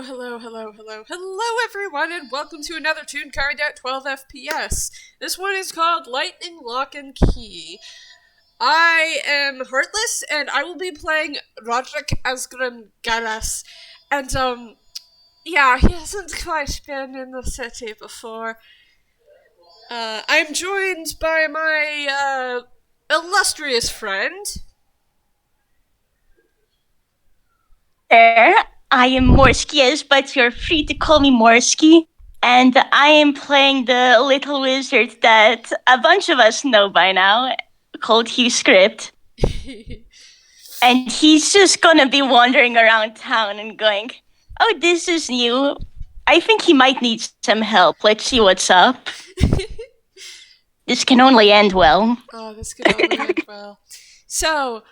Hello, everyone, and welcome to another Toonkind at 12 FPS. This one is called Lightning Lock and Key. I am Heartless, and I will be playing Roderick, Asgrim, Gylass. And, yeah, he hasn't quite been in the city before. I'm joined by my, illustrious friend. There, I am Morskijez, but you're free to call me Morski. And I am playing the little wizard that a bunch of us know by now, called Hugh Script. And he's just gonna be wandering around town and going, oh, this is new. I think he might need some help. Let's see what's up. This can only end well. Oh, this could only end well. So,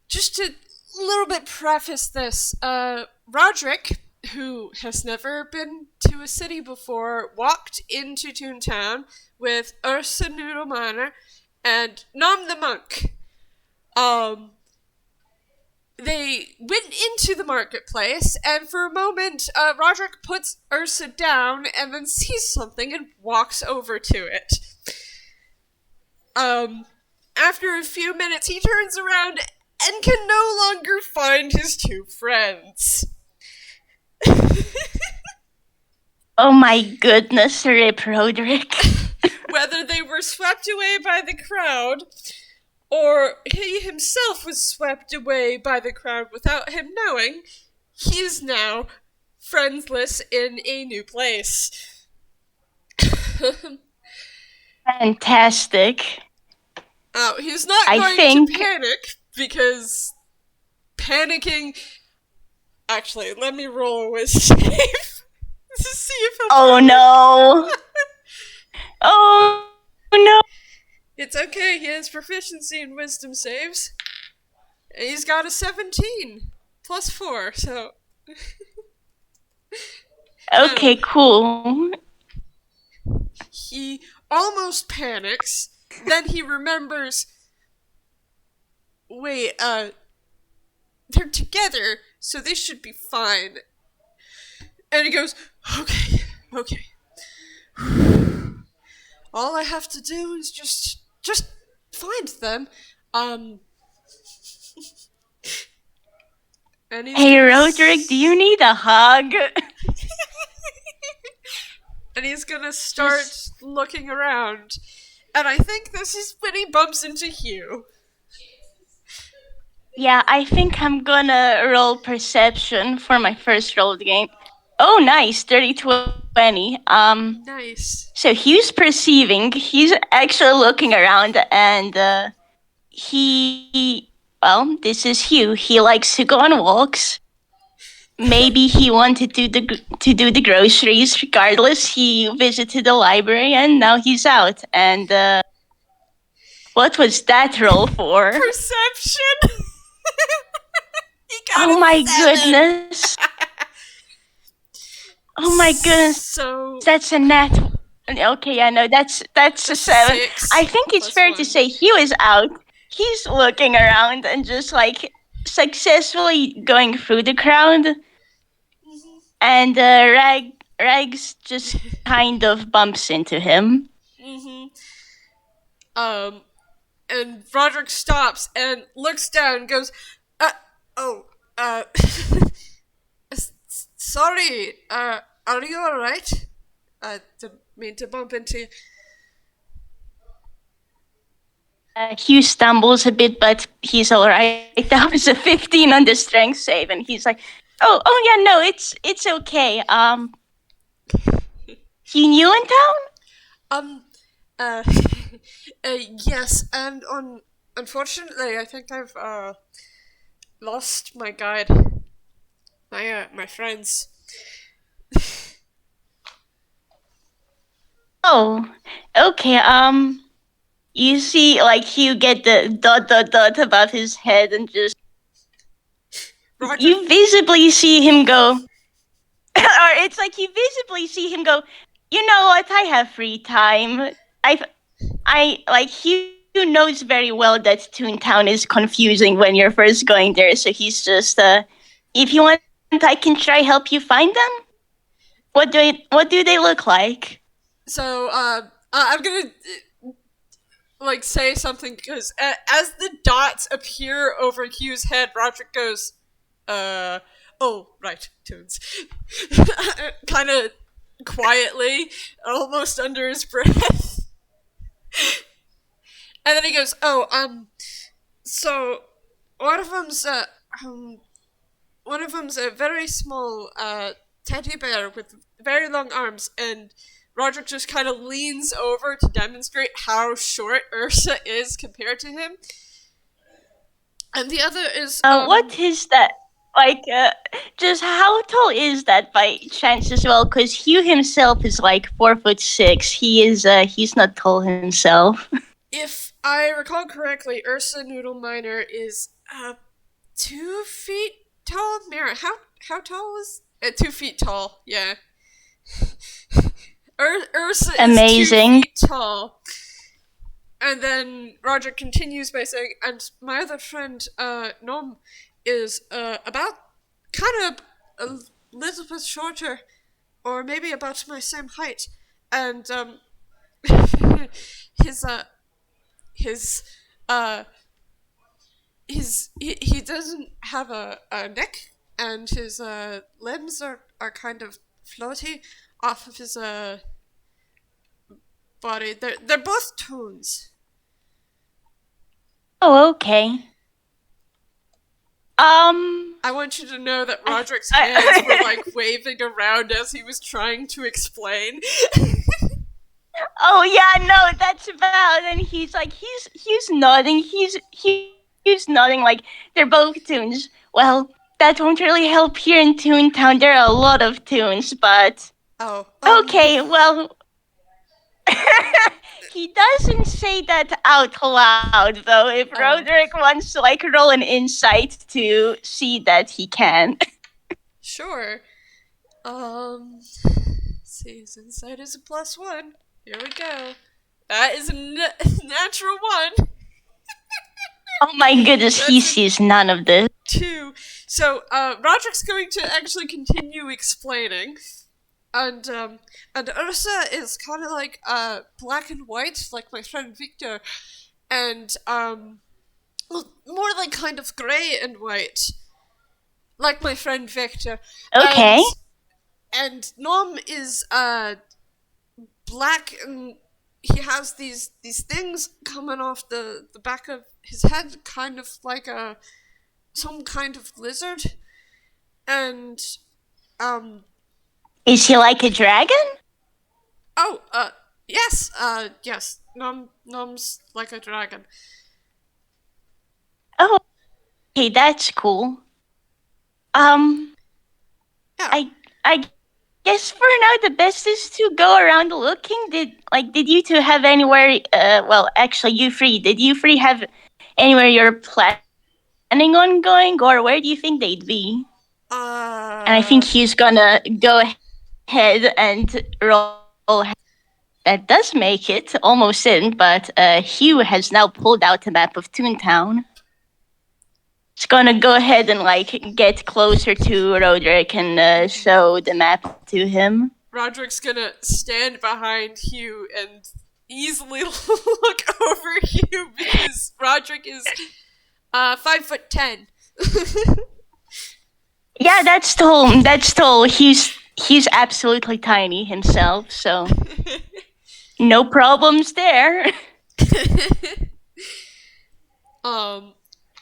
just to little bit preface this, Roderick, who has never been to a city before, walked into Toontown with Ursa Noodle Miner and Nom the Monk. They went into the marketplace, and for a moment, Roderick puts Ursa down and then sees something and walks over to it. After a few minutes, he turns around and can no longer find his two friends. Oh my goodness, Rip Roderick. Whether they were swept away by the crowd, or he himself was swept away by the crowd without him knowing, he is now friendless in a new place. Fantastic. Oh, he's not going to panic, because panicking... Actually, let me roll a wisdom save to see if he'll... Oh no! Oh no! It's okay, he has proficiency in wisdom saves. And he's got a 17 plus 4, so... Okay, cool. He almost panics, then he remembers... Wait, they're together, so they should be fine. And he goes, okay. All I have to do is just find them. Hey, Roderick, do you need a hug? And he's gonna start looking around. And I think this is when he bumps into Hugh. Yeah, I think I'm gonna roll perception for my first roll of the game. Oh, nice, 30-20. Nice. So Hugh's perceiving, he's actually looking around, and this is Hugh. He likes to go on walks. Maybe he wanted to do the groceries. Regardless, he visited the library, and now he's out. And what was that roll for? Perception. Oh my goodness. Oh my goodness. So that's a net. Okay, yeah, no, that's a 7. I think it's fair to say Hugh is out. He's looking around and just like successfully going through the crowd. Mm-hmm. And Rags just kind of bumps into him. Mm-hmm. And Roderick stops and looks down and goes, sorry, are you alright? I didn't mean to bump into you. Hugh stumbles a bit, but he's alright. That was a 15 on the strength save, and he's like, oh yeah, no, it's okay. You new in town? Yes, and unfortunately, I think I've, lost my guide. My friends. Oh, okay, you see, like, you get the ... above his head and just... Roger. You visibly see him go... or it's like you visibly see him go, you know what, I have free time. Hugh knows very well that Toontown is confusing when you're first going there, so he's just, if you want I can try help you find them? What do they look like? So, I'm gonna say something because as the dots appear over Hugh's head, Roderick goes, oh, right, tunes. Kind of quietly, almost under his breath. And then he goes, oh, so one of them's, a very small, teddy bear with very long arms, and Roderick just kind of leans over to demonstrate how short Ursa is compared to him. And the other is, What is that? Like, just how tall is that by chance as well? Because Hugh himself is like 4'6". He's not tall himself. if I recall correctly, Ursa Noodle Miner is, 2 feet tall. Mira, how tall is 2 feet tall? Yeah. Ursa is Amazing. 2 feet tall. And then Roger continues by saying, and my other friend, Nom, is about kind of a little bit shorter, or maybe about my same height. And his his he doesn't have a neck, and his limbs are kind of floaty off of his body. They're both toons. Oh, okay. I want you to know that Roderick's hands were like waving around as he was trying to explain. Oh yeah, no, that's about. And he's like, he's nodding. He's nodding like they're both tunes. Well, that won't really help here in Toontown. There are a lot of tunes, but Oh. okay, well. He doesn't say that out loud, though. If Roderick wants to like roll an insight to see that, he can. Sure. See, his insight is a +1. Here we go. That is a natural 1. Oh my goodness, he sees none of this. 2. So, Roderick's going to actually continue explaining. And Ursa is kind of like, black and white, like my friend Victor. And, more like kind of grey and white, like my friend Victor. Okay. And Nom is, black, and he has these things coming off the back of his head, kind of like some kind of lizard. And, is he like a dragon? Oh, yes, yes. Nom's like a dragon. Oh, okay, that's cool. Yeah. I guess for now the best is to go around looking. Did you two have anywhere? Well, actually, you three. Did you three have anywhere you're planning on going, or where do you think they'd be? And I think he's gonna go ahead and roll. That does make it almost in, but Hugh has now pulled out a map of Toontown. It's gonna go ahead and like get closer to Roderick and show the map to him. Roderick's gonna stand behind Hugh and easily look over Hugh because Roderick is 5'10". Yeah, that's tall. That's tall. He's absolutely tiny himself, so no problems there.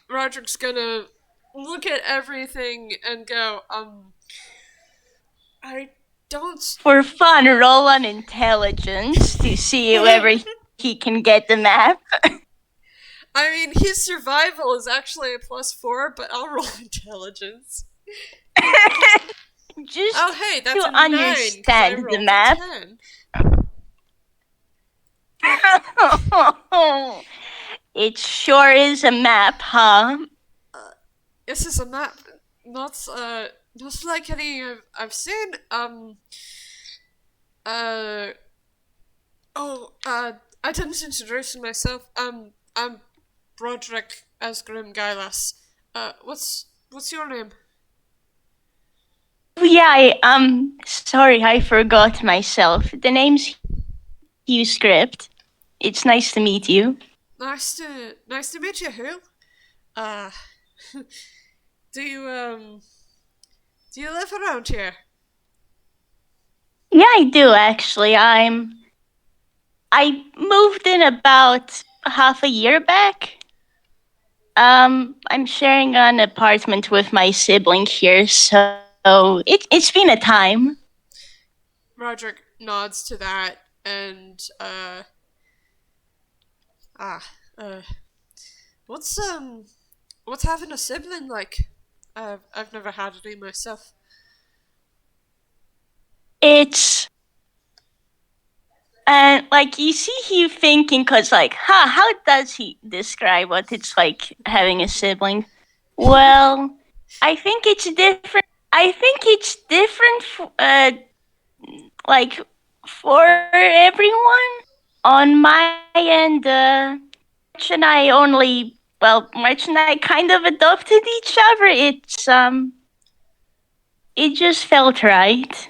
Roderick's gonna look at everything and go, I don't... For fun, roll on intelligence to see whether he can get the map. I mean, his survival is actually a +4, but I'll roll intelligence. Just oh, hey, that's to a 9, understand the map. 10. It sure is a map, huh? This is a map. Not like any I've seen. I didn't introduce myself. I'm Roderick Asgrim Gylass. What's your name? yeah, sorry, I forgot myself. The name's Hugh Script. It's nice to meet you. Nice to meet you, Hugh. Uh, do you do you live around here? Yeah, I do actually. I moved in about half a year back. I'm sharing an apartment with my sibling here, so it's been a time. Roderick nods to that, and ah uh, what's what's having a sibling like? I've never had any myself. It's and like you see you thinking, cause like, how does he describe what it's like having a sibling? Well, I think it's different. I think it's different. Like for everyone. On my end, March and I March and I kind of adopted each other. It just felt right.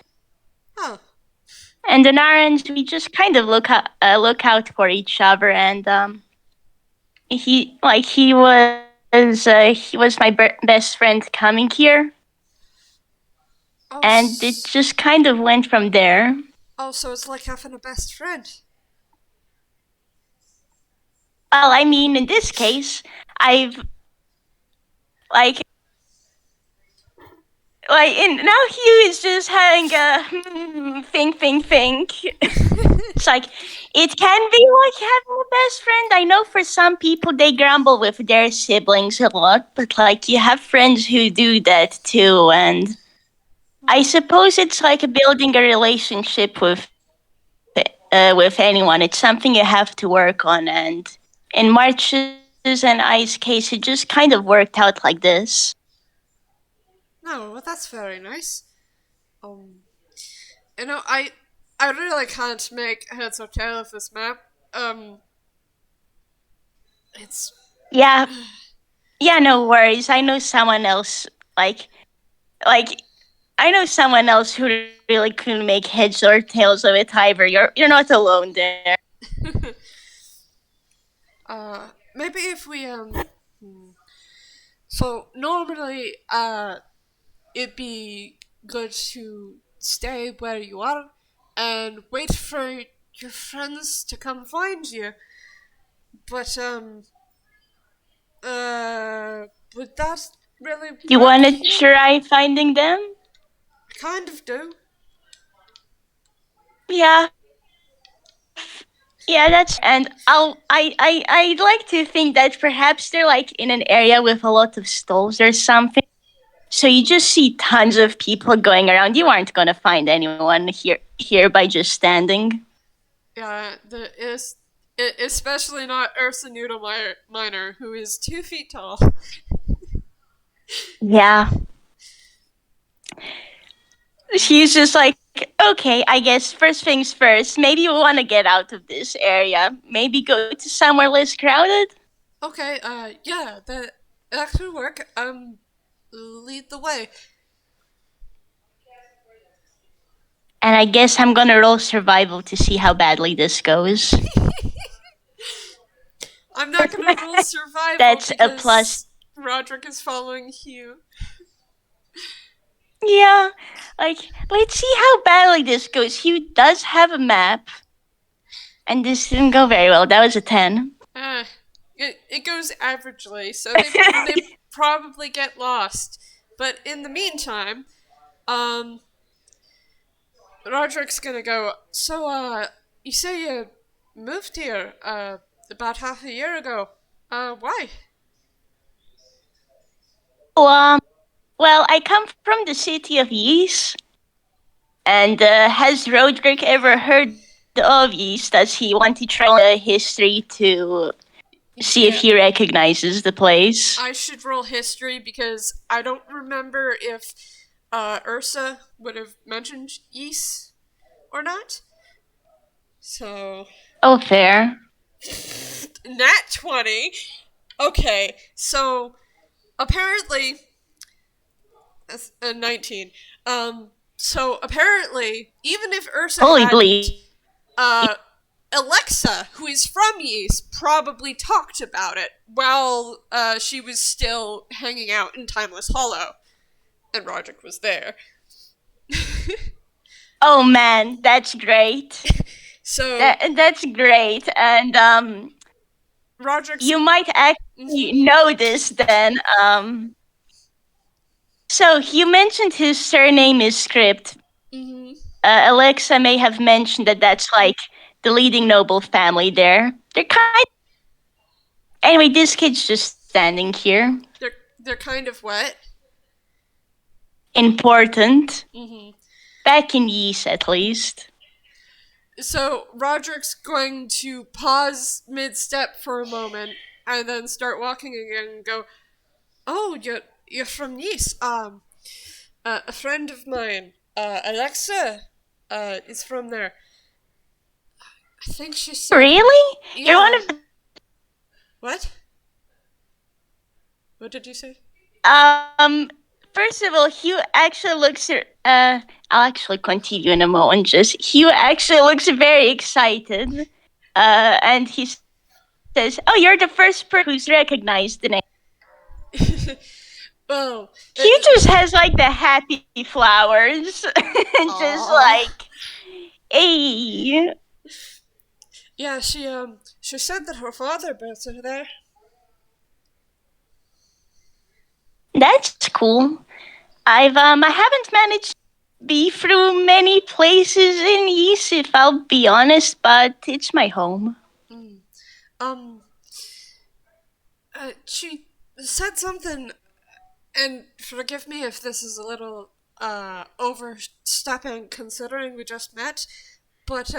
Oh, And on our end, we just kind of look out for each other. And he was my best friend coming here, oh, and it just kind of went from there. oh, so it's like having a best friend. Well, I mean, in this case, I've like and now Hugh is just having a think. It's like it can be like having a best friend. I know for some people they grumble with their siblings a lot, but like you have friends who do that too, and I suppose it's like building a relationship with anyone. It's something you have to work on, and in March's and I's case, it just kind of worked out like this. No, well, that's very nice. Um, you know, I really can't make heads or tail of this map. Um, it's Yeah, yeah, no worries. I know someone else like like I know someone else who really couldn't make heads or tails of it either. You're not alone there. maybe if we so normally it'd be good to stay where you are and wait for your friends to come find you. But would that really You work wanna here? try finding them? I kind of do. Yeah, yeah, that's and I'd like to think that perhaps they're like in an area with a lot of stalls or something. So you just see tons of people going around. You aren't gonna find anyone here by just standing. Yeah, especially not Ursa Noodle Miner, who is 2 feet tall. Yeah. She's just like, okay, I guess first things first, maybe we want to get out of this area. Maybe go to somewhere less crowded. Okay, yeah, that could work. Lead the way. And I guess I'm gonna roll survival to see how badly this goes. I'm not gonna rule survival That's a plus. because Roderick is following Hugh. Yeah, like, let's see how badly this goes. Hugh does have a map, and this didn't go very well. That was a 10. Uh, it goes averagely, so they probably get lost. But in the meantime, um, Roderick's gonna go. So, you say you moved here, about half a year ago. Why? Oh, well, I come from the city of Yeast, and has Roderick ever heard of Yeast? Does he want to try history to see if Yeah, he recognizes the place? I should roll history because I don't remember if Ursa would have mentioned Ys or not. So, Oh, fair. nat 20. Okay, so apparently a 19. So apparently, even if Ursa Holy hadn't, bleep. uh, Alexa, who is from Ys, probably talked about it while she was still hanging out in Timeless Hollow, and Roderick was there. Oh man, that's great. So That's great. And Roderick's. you might actually Mm-hmm. know this then. So you mentioned his surname is Script. Mm-hmm. Alexa may have mentioned that that's like the leading noble family there. They're kind. Anyway, this kid's just standing here. They're kind of what? Important. Mm-hmm. Back in Ys, at least. So Roderick's going to pause mid-step for a moment and then start walking again and go, "Oh, you're from Nice. A friend of mine, Alexa, is from there. I think she said, Really? You're one yeah. of the. What? What did you say?" Um, First of all, Hugh actually looks. I'll actually continue in a moment. Just Hugh actually looks very excited. And he says, "Oh, you're the first person who's recognized the name." Well, Hugh just has like the happy flowers, and just aw. like, hey, Yeah, she said that her father built her there. that's cool. I haven't managed to be through many places in Ys, if I'll be honest, but it's my home. Mm. Um, she said something, and forgive me if this is a little overstepping considering we just met, but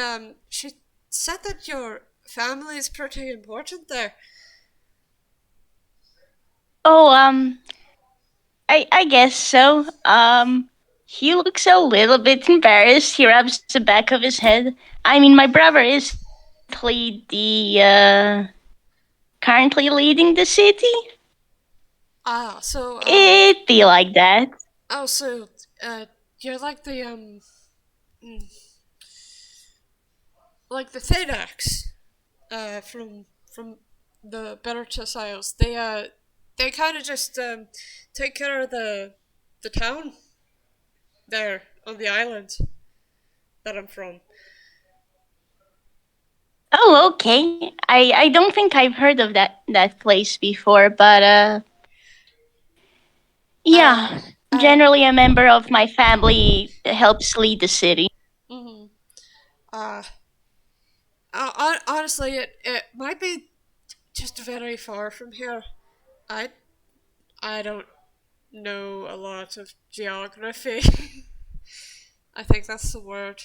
she said that your family is pretty important there. Oh, I guess so. He looks a little bit embarrassed. He rubs the back of his head. I mean, my brother is currently leading the city. Ah, so It'd be like that. oh, so you're mm, like the Thadax, from the Better Isles. They kind of just take care of the town there on the island that I'm from. Oh, okay. I don't think I've heard of that place before, but Uh, yeah. I Generally, a member of my family helps lead the city. mm, uh, honestly, it might be just very far from here. I I don't know a lot of geography. I think that's the word.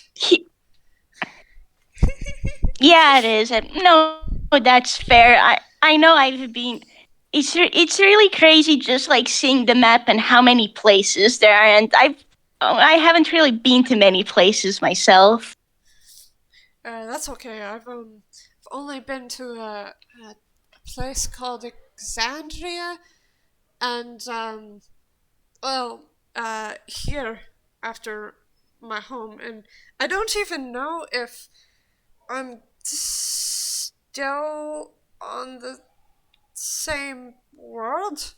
Yeah, it is. No, that's fair. I know I've been. It's really crazy just like seeing the map and how many places there are, and I haven't really been to many places myself. That's okay. I've only been to a place called Exandria, and well, here after my home, and I don't even know if I'm still on the same world.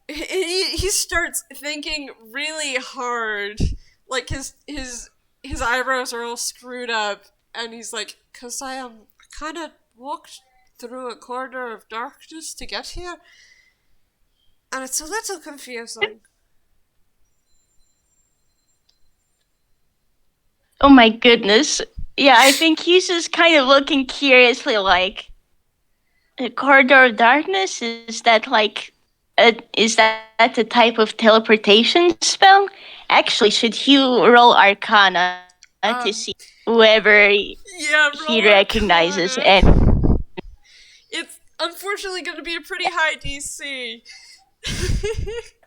He starts thinking really hard, like his eyebrows are all screwed up, and he's like, "Cause I kind of walked through a corridor of darkness to get here, and it's a little confusing." Oh my goodness. Yeah, I think he's just kind of looking curiously like a corridor of darkness. Is that a type of teleportation spell? Actually, should Hugh roll Arcana to Um, see whoever yeah, he roll recognizes? Arcana. And It's unfortunately going to be a pretty high DC.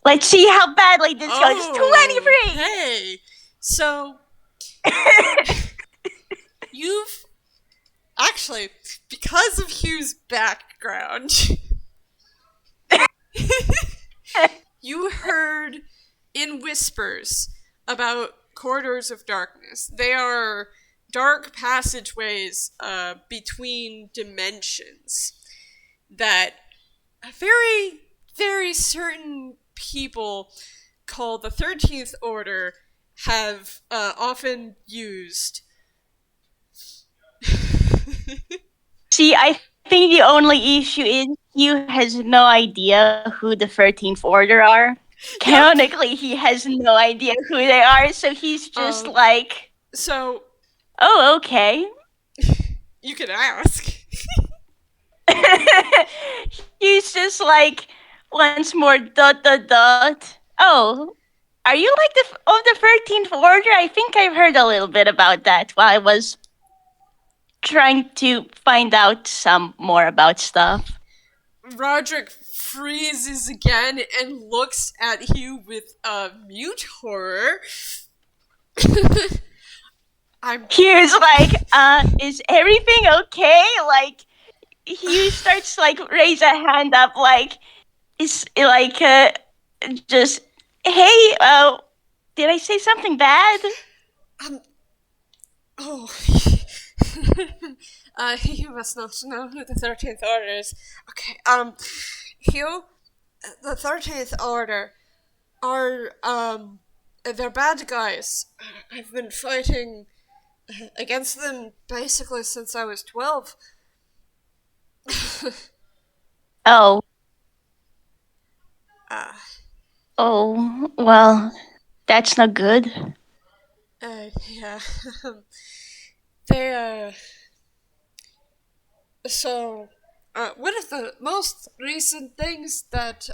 let's see how badly this goes. Oh, 23. hey. So you've actually, because of Hugh's background, you heard in whispers about corridors of darkness. They are dark passageways between dimensions that very, very certain people called the 13th Order have often used. See, I think the only issue is Hugh has no idea who the 13th Order are. Canonically, he has no idea who they are, so he's just like, So, oh, okay. you can ask. He's just like, once more, ... Oh, are you like the 13th Order? I think I've heard a little bit about that while I was trying to find out some more about stuff. Roderick freezes again and looks at you with mute horror. Hugh's like, is everything okay? Like, Hugh starts like raise a hand up, like, is like, just, hey, did I say something bad? Oh. You must not know who the 13th Order is. Okay, Hugh, the 13th Order are, they're bad guys. I've been fighting against them basically since I was 12. Oh. Uh, Oh, well, that's not good. Yeah. They, So, one of the most recent things that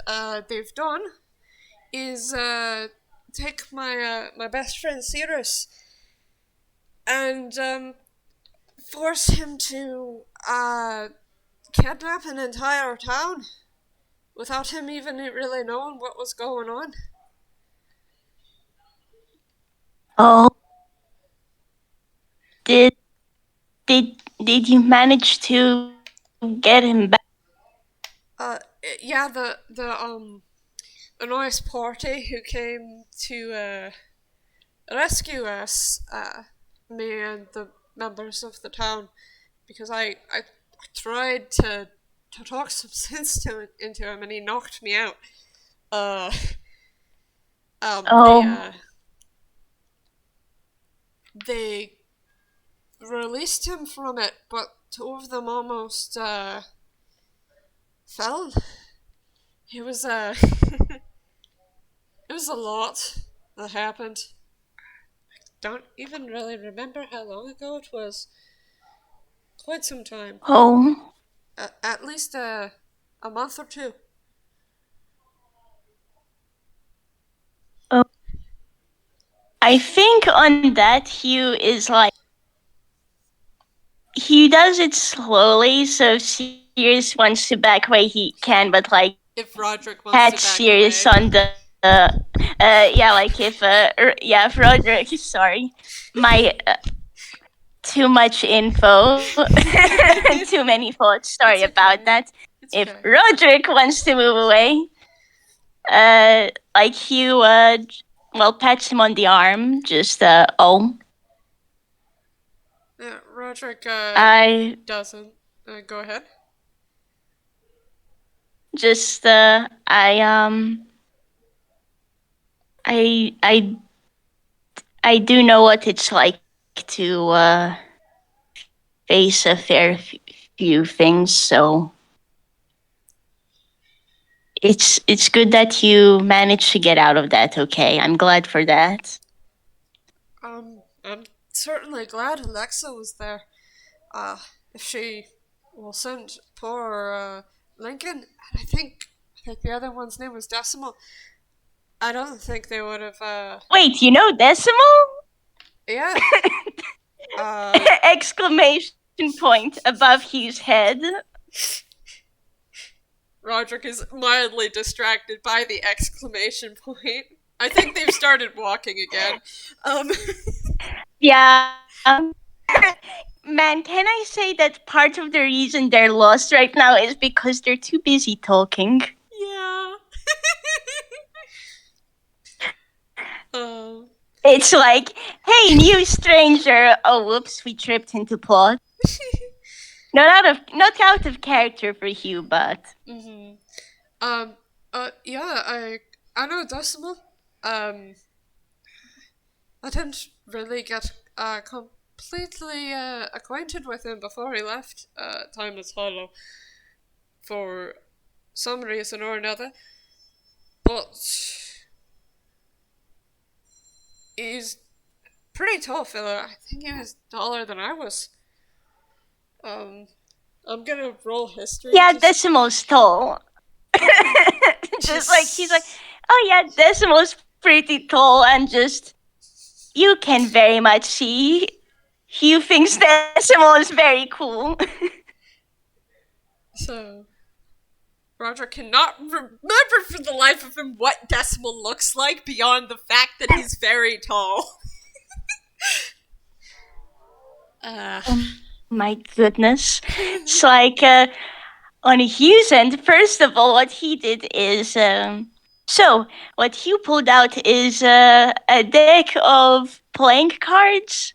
they've done is take my best friend Cirrus and force him to kidnap an entire town without him even really knowing what was going on. Oh, did did you manage to get him back? Yeah, the noise party who came to rescue us, me and the members of the town, because I tried to talk some sense into him, and he knocked me out. Uh, Oh, they released him from it, but two of them almost fell. It was it was a lot that happened. I don't even really remember how long ago it was. Quite some time. oh, At least a month or two. oh. I think on that Hugh is like he does it slowly, so Sirius wants to back away he can, but like If Roderick wants had to back Sirius away. on the yeah, like if Roderick, sorry, my too much info, too many thoughts. Sorry about that. It's If okay. Roderick wants to move away, like Hugh, well, pats him on the arm. Just oh, Yeah, Roderick I doesn't. Go ahead. just I I do know what it's like to face a fair few things, so it's good that you managed to get out of that. Okay, I'm glad for that. I'm certainly glad Alexa was there. If she wasn't, poor Lincoln, and I think the other one's name was Decimal. I don't think they would have. Wait, you know Decimal? Yeah. Exclamation point above Hugh's head. Roderick is mildly distracted by the exclamation point. I think they've started walking again. Yeah. Man, can I say that part of the reason they're lost right now is because they're too busy talking? Yeah. It's like, hey, new stranger. Oh, whoops, we tripped into plot. Not out of character for Hugh, but Mm-hmm. Um, yeah, I know Decimal. Um, I didn't really get completely acquainted with him before he left Timeless Hollow for some reason or another, but he's pretty tall fella. I think he was taller than I was. Um, I'm gonna roll history. yeah, Just, Decimal's tall. Just like he's like, just. oh yeah, Decimal's pretty tall, and just you can very much see Hugh thinks Decimal is very cool. So Roger cannot remember for the life of him what Decimal looks like beyond the fact that he's very tall. uh, Oh my goodness. It's like on Hugh's end, first of all, what he did is so what Hugh pulled out is a deck of playing cards.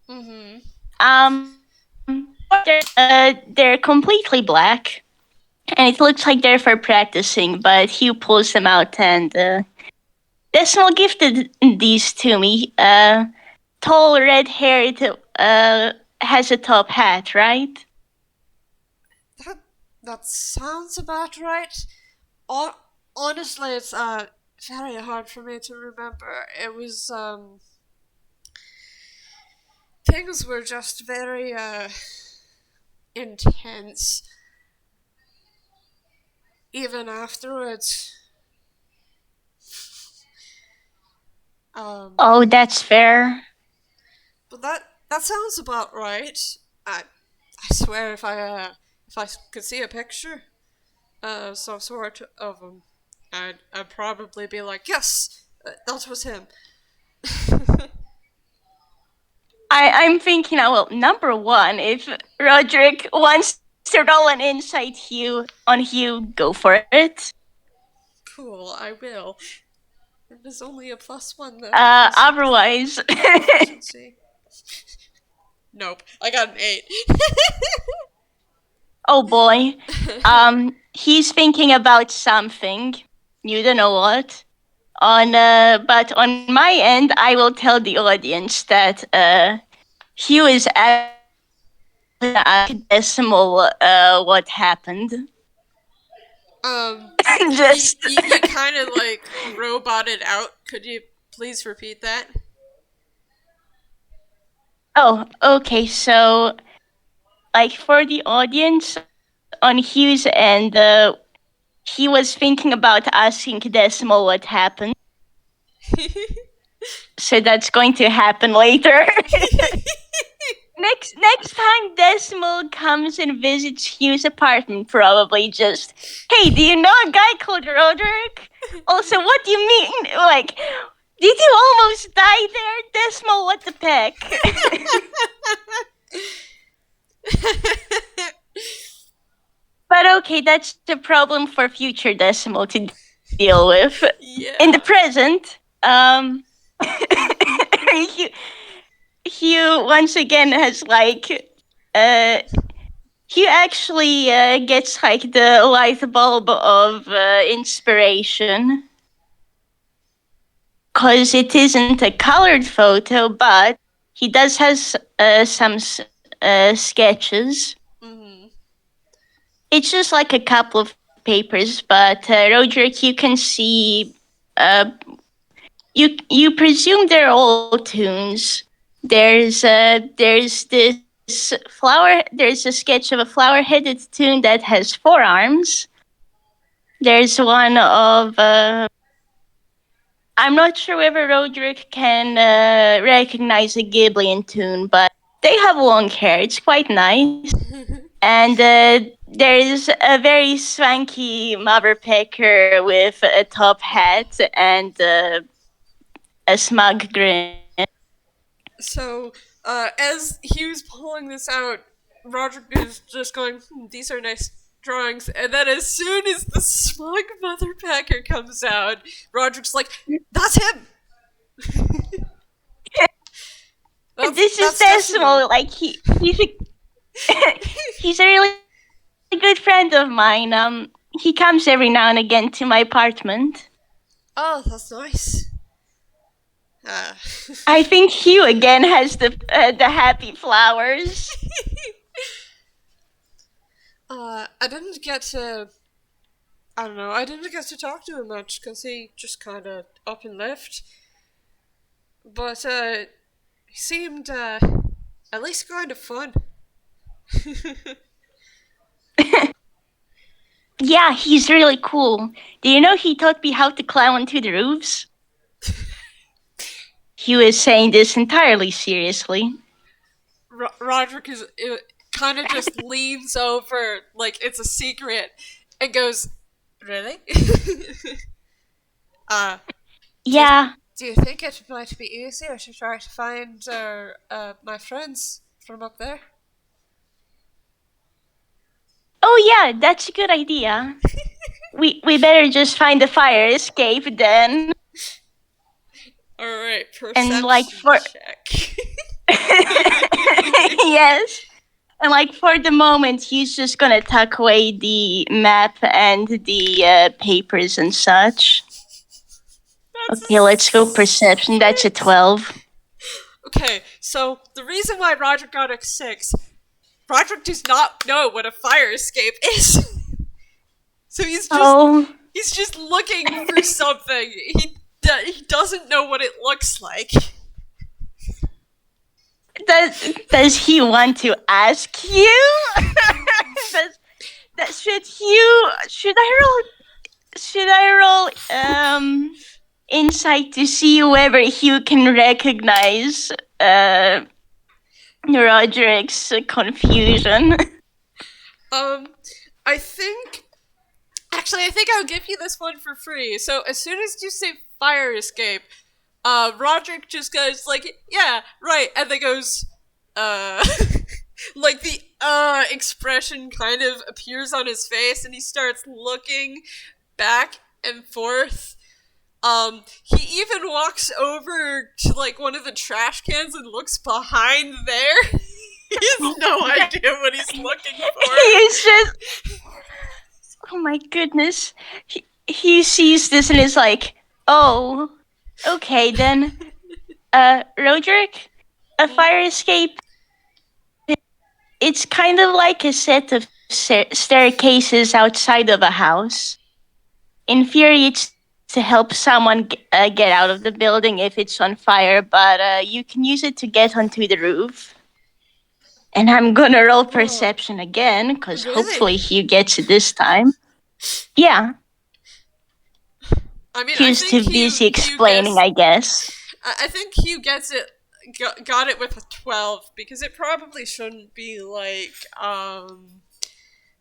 mm-hmm. Um, they're completely black, and it looks like they're for practicing. But Hugh pulls them out, and Decimal gifted these to me. Tall, red-haired, has a top hat, right? That sounds about right. Honestly, it's very hard for me to remember. It was things were just very intense. Even afterwards. Oh, that's fair. But that sounds about right. I swear if I could see a picture, some sort of him, I'd probably be like, yes, that was him. I'm thinking now, well, number one, if Roderick wants to roll an insight Hugh, go for it. Cool, I will. It is only a +1 though. Otherwise, Efficiency. Nope, I got an 8. oh boy, he's thinking about something. You don't know what. But on my end, I will tell the audience that Hugh is asking Decimal what happened. Just you kind of like roboted out. Could you please repeat that? oh, okay. So, like for the audience on Hugh's end, he was thinking about asking Decimal what happened. So that's going to happen later. Next time Decimal comes and visits Hugh's apartment, probably just, hey, do you know a guy called Roderick? Also, what do you mean? Like, did you almost die there, Decimal? What the heck? But okay, that's the problem for future Decimal to deal with. Yeah. In the present, Hugh, Hugh once again has like Hugh actually gets like the light bulb of inspiration, because it isn't a colored photo, but he does has some sketches. Mm-hmm. It's just like a couple of papers, but Roderick, you can see. You presume they're all tunes. There's this flower. There's a sketch of a flower-headed toon that has 4 arms. There's one of. I'm not sure whether Roderick can recognize a Ghibli toon, but they have long hair. It's quite nice. And there's a very swanky mother pecker with a top hat and a smug grin. So, as Hugh's pulling this out, Roderick is just going, these are nice drawings. And then as soon as the smug mother packer comes out, Roderick's like, that's him! This is That's definitely. decimal. Like he's a really good friend of mine. He comes every now and again to my apartment. Oh, that's nice. Uh, I think Hugh again has the happy flowers. I didn't get to. I don't know. I didn't get to talk to him much because he just kind of up and left. But he seemed at least kind of fun. Yeah, he's really cool. Do you know he taught me how to climb onto the roofs? He was saying this entirely seriously. Roderick is kind of just leans over like it's a secret and goes, "Really? uh, do you, Yeah. do you think it might be easier to try to find my friends from up there?" Oh yeah, that's a good idea. We better just find a fire escape then. All right, And perception check. yes. And for the moment, he's just gonna tuck away the map and the papers and such. Okay, let's go perception. That's a 12. Okay, so the reason why Roderick got a 6, Roderick does not know what a fire escape is. So he's just looking for something. He doesn't know what it looks like. Does he want to ask you? Should I roll insight to see whether Hugh can recognize Roderick's confusion? I think actually I think I'll give you this one for free. So as soon as you say fire escape, Roderick just goes like, yeah, right, and then goes, like the expression kind of appears on his face, and he starts looking back and forth. He even walks over to like one of the trash cans and looks behind there. He has no idea what he's looking for. He's just, oh my goodness. He sees this and is like, oh, okay then. Roderick, a fire escape. It's kind of like a set of staircases outside of a house. In theory, it's to help someone get out of the building if it's on fire, but you can use it to get onto the roof. And I'm gonna roll perception again, because hopefully Hugh gets it this time. Yeah. I mean, Hugh's too busy explaining, I guess. I think Hugh gets it, got it with a 12, because it probably shouldn't be, like,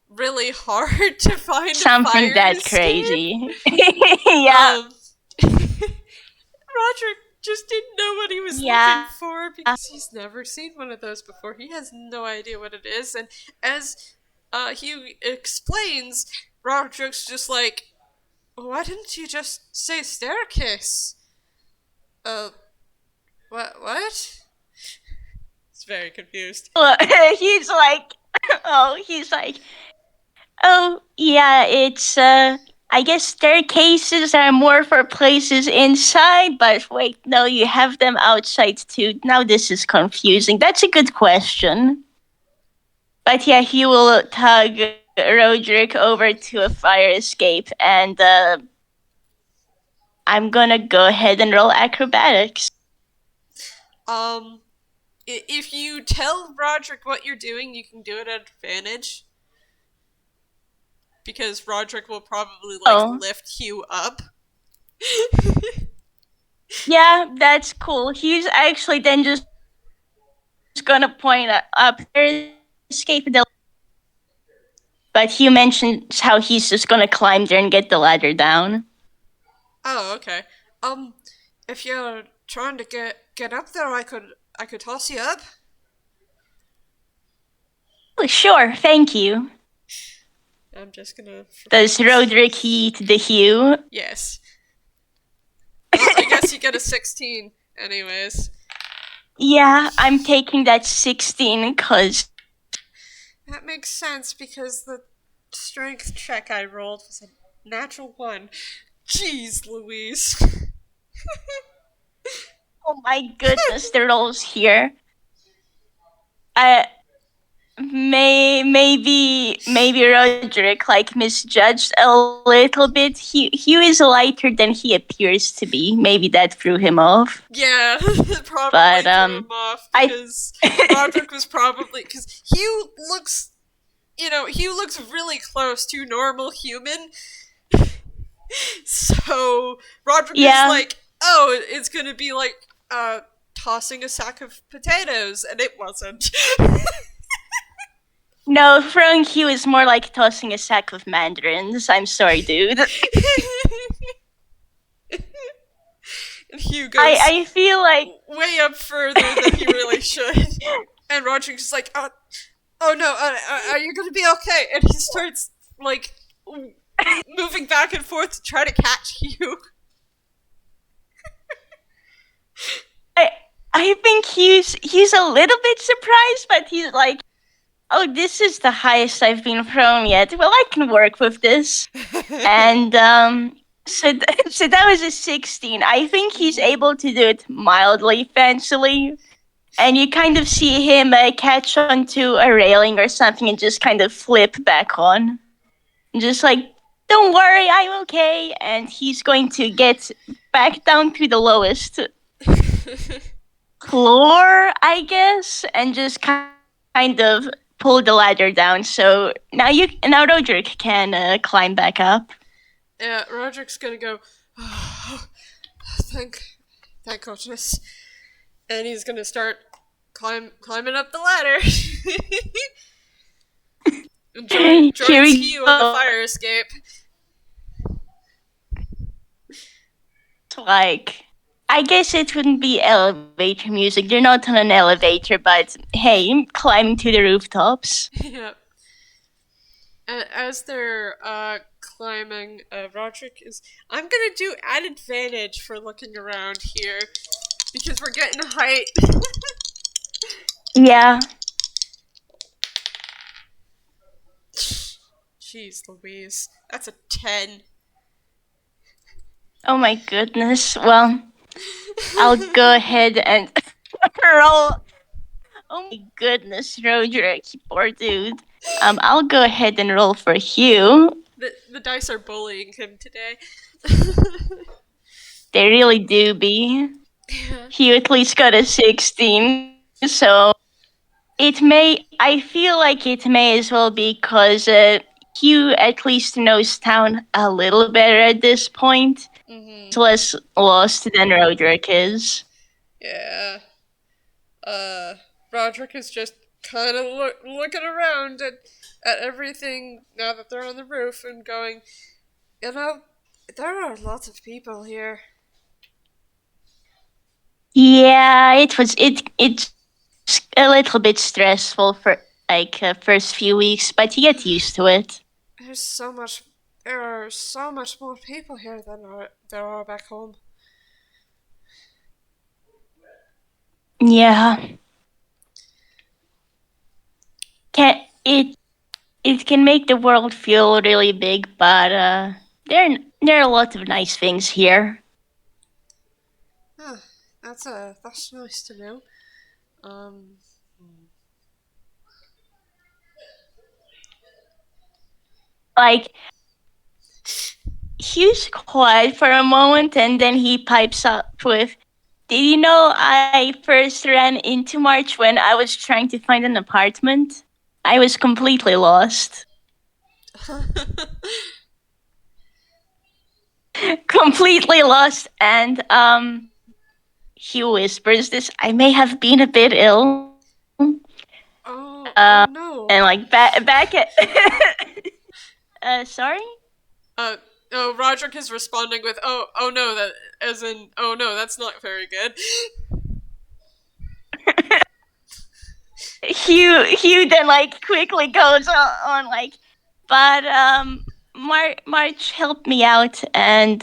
really hard to find something that escape. Crazy. Yeah. Roderick just didn't know what he was looking for because he's never seen one of those before. He has no idea what it is, and as Hugh explains, Roderick's just like, why didn't you just say staircase? What? He's very confused. He's like, oh, yeah, it's, I guess staircases are more for places inside, but wait, no, you have them outside too. Now this is confusing. That's a good question. But yeah, he will tug Roderick over to a fire escape, and I'm gonna go ahead and roll acrobatics. If you tell Roderick what you're doing, you can do it at advantage. Because Roderick will probably, lift Hugh up. Yeah, that's cool. He's actually then just gonna point up there, escape the. But Hugh mentions how he's just gonna climb there and get the ladder down. Oh, okay. If you're trying to get up there, I could toss you up. Oh, sure, thank you. I'm just gonna. Does Roderick eat the Hugh? Yes. Well, I guess you get a 16. Anyways. Yeah, I'm taking that 16 because That makes sense because the strength check I rolled was a natural 1. Jeez Louise. oh my goodness, the rolls here. I maybe Roderick like misjudged a little bit. Hugh is lighter than he appears to be. Maybe that threw him off. Yeah, it probably But threw him off I because Roderick was probably because Hugh looks, Hugh looks really close to normal human. So Roderick is yeah. like, oh, it's gonna be like tossing a sack of potatoes, and it wasn't. No, throwing Hugh is more like tossing a sack of mandarins. I'm sorry, dude. And Hugh goes I feel like way up further than he really should. And Roderick's just like, oh no, are you gonna be okay? And he starts like moving back and forth to try to catch Hugh. I think he's a little bit surprised, but he's like, oh, this is the highest I've been thrown yet. Well, I can work with this. And so that was a 16. I think he's able to do it mildly fancily. And you kind of see him catch onto a railing or something and just kind of flip back on. Just like, don't worry, I'm okay. And he's going to get back down to the lowest floor, I guess, and just kind of pull the ladder down. So now Roderick can climb back up. Yeah, Roderick's gonna go, oh, thank goodness. And he's gonna start climbing up the ladder. And joins Hugh on the fire escape. Like, I guess it wouldn't be elevator music. They're not on an elevator, but hey, climbing to the rooftops. Yeah. As they're climbing, Roderick is. I'm gonna do an advantage for looking around here because we're getting height. Yeah. Jeez Louise. That's a 10. Oh my goodness. Well, I'll go ahead and roll. Oh my goodness, Roderick, poor dude. I'll go ahead and roll for Hugh. The dice are bullying him today. They really do be. Yeah. Hugh at least got a 16, so I feel like it may as well be because Hugh at least knows town a little better at this point. Mm-hmm. He's less lost than Roderick is. Yeah. Roderick is just kind of looking around at everything now that they're on the roof and going, there are lots of people here. Yeah, it's a little bit stressful for like first few weeks, but you get used to it. There are so much more people here than there are back home. Yeah. It can make the world feel really big, but there are a lot of nice things here. Huh, that's nice to know. Like, Hugh's quiet for a moment and then he pipes up with, did you know I first ran into March when I was trying to find an apartment? I was completely lost. Completely lost, and Hugh whispers this, I may have been a bit ill. Oh no. And like back at sorry? Roderick is responding with, oh no, that as in, oh no, that's not very good. Hugh then like quickly goes on like, but March helped me out, and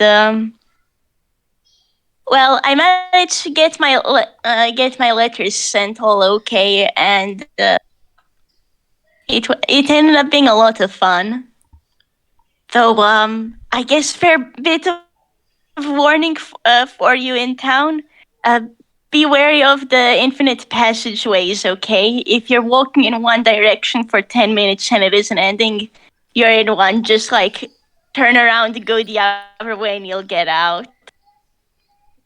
Well, I managed to get my letters sent all okay, and it ended up being a lot of fun. Though I guess fair bit of warning for you in town. Uh, be wary of the infinite passageways. Okay, if you're walking in one direction for 10 minutes and it isn't ending, you're in one. Just like turn around, go the other way, and you'll get out.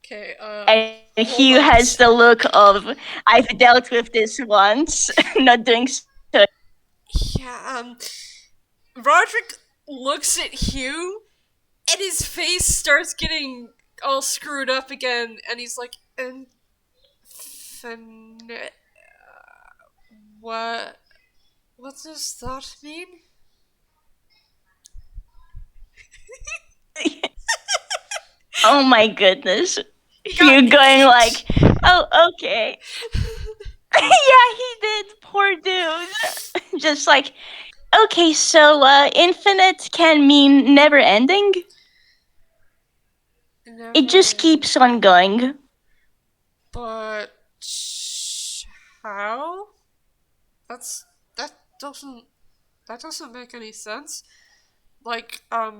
Okay, And Hugh hold has on. the look of, I've dealt with this once, not doing so. Yeah, Roderick looks at Hugh, and his face starts getting all screwed up again, and he's like, what? What does that mean? Oh my goodness. He got. Hugh going like, oh, okay. Yeah, he did. Poor dude. Just like, okay, so infinite can mean never ending. It just Never. keeps on going. But how? That's that doesn't that doesn't make any sense. Like a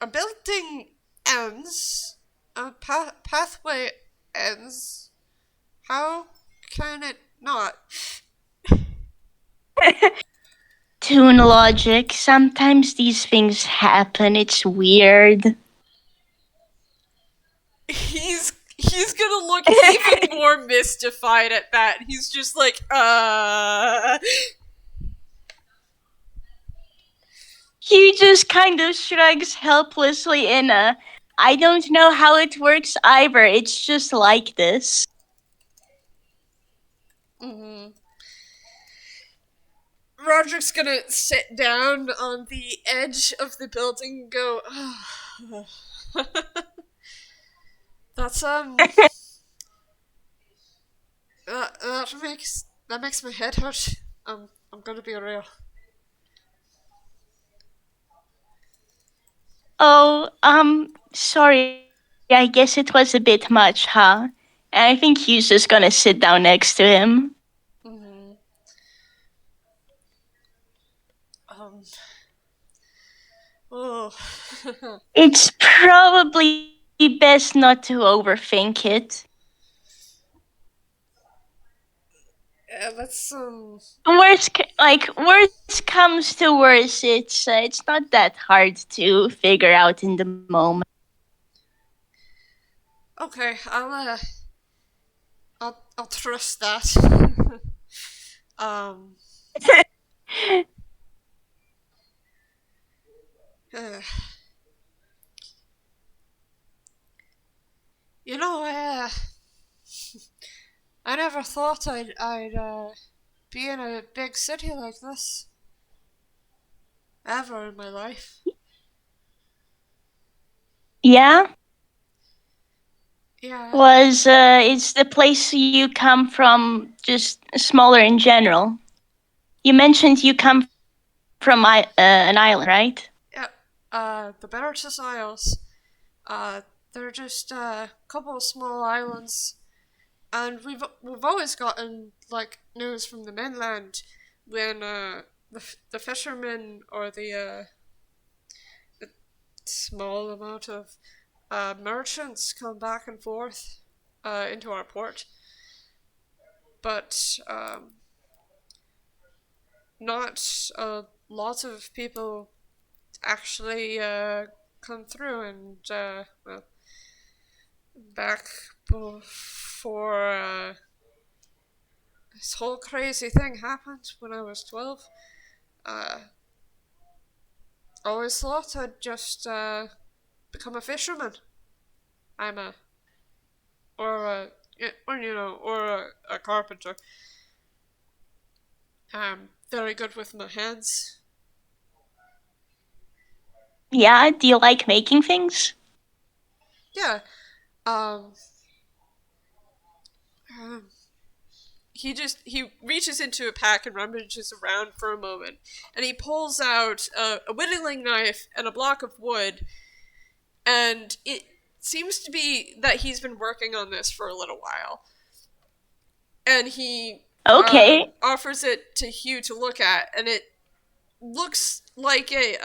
building ends, a pathway ends. How can it not? Toon logic. Sometimes these things happen. It's weird. He's gonna look even more mystified at that. He's just like, He just kind of shrugs helplessly in a, I don't know how it works either. It's just like this. Mm-hmm. Roderick's gonna sit down on the edge of the building and go, that's that makes my head hurt. I'm gonna be real. Oh, sorry. I guess it was a bit much, huh? And I think Hugh's just gonna sit down next to him. Mm-hmm. Um. Oh. It's probably best not to overthink it. Yeah, that's Worst comes to worst, it's not that hard to figure out in the moment. okay. I'll trust that. um. Uh, you know, I never thought I'd be in a big city like this ever in my life. Yeah, Yeah. was it's the place you come from just smaller in general? You mentioned you come from an island, right? Yeah. The Bertus Isles. They're just a couple of small islands, and we've always gotten like news from the mainland when the fishermen or the small amount of merchants come back and forth into our port, but not lots of people actually come through, and well, back before this whole crazy thing happened when I was 12, uh, always thought I'd just become a fisherman. I'm a or a or a carpenter. I'm very good with my hands. Yeah, do you like making things? Yeah. Um. um, he reaches into a pack and rummages around for a moment, and he pulls out a whittling knife and a block of wood, and seems to be that he's been working on this for a little while. And he Okay. offers it to Hugh to look at, and it looks like a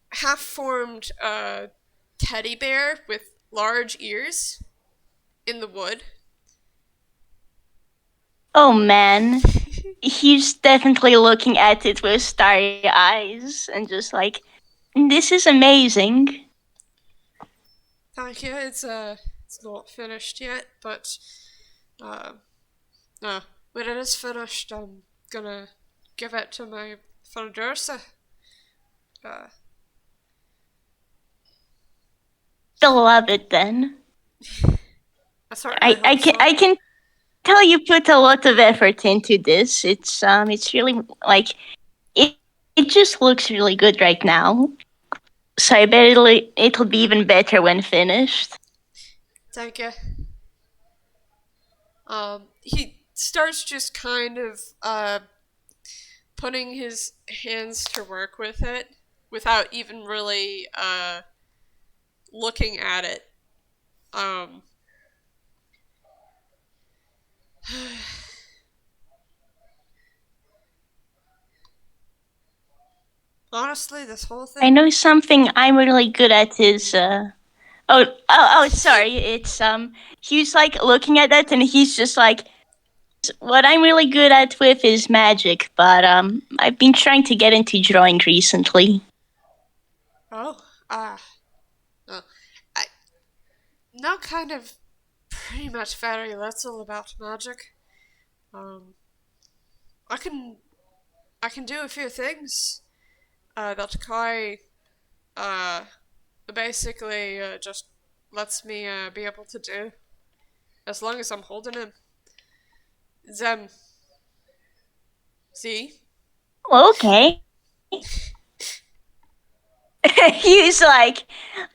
half-formed teddy bear with large ears in the wood. Oh man. He's definitely looking at it with starry eyes and just like, this is amazing. Thank you. It's not finished yet, but no, when it is finished, I'm gonna give it to my producer. Uh, Still love it then. I certainly hope so. I can tell you put a lot of effort into this. It's really like it it just looks really good right now. So I bet it'll be even better when finished. Thank you. He starts just kind of putting his hands to work with it without even really looking at it. Um, Honestly, this whole I thing. know something I'm really good at is sorry. It's he's like looking at that and he's just like, what I'm really good at with is magic, but I've been trying to get into drawing recently. Oh, oh. I now kind of pretty much very little about magic. Um, I can I can do a few things. That Kai uh basically just lets me be able to do as long as I'm holding him. Them. See? Okay. He's like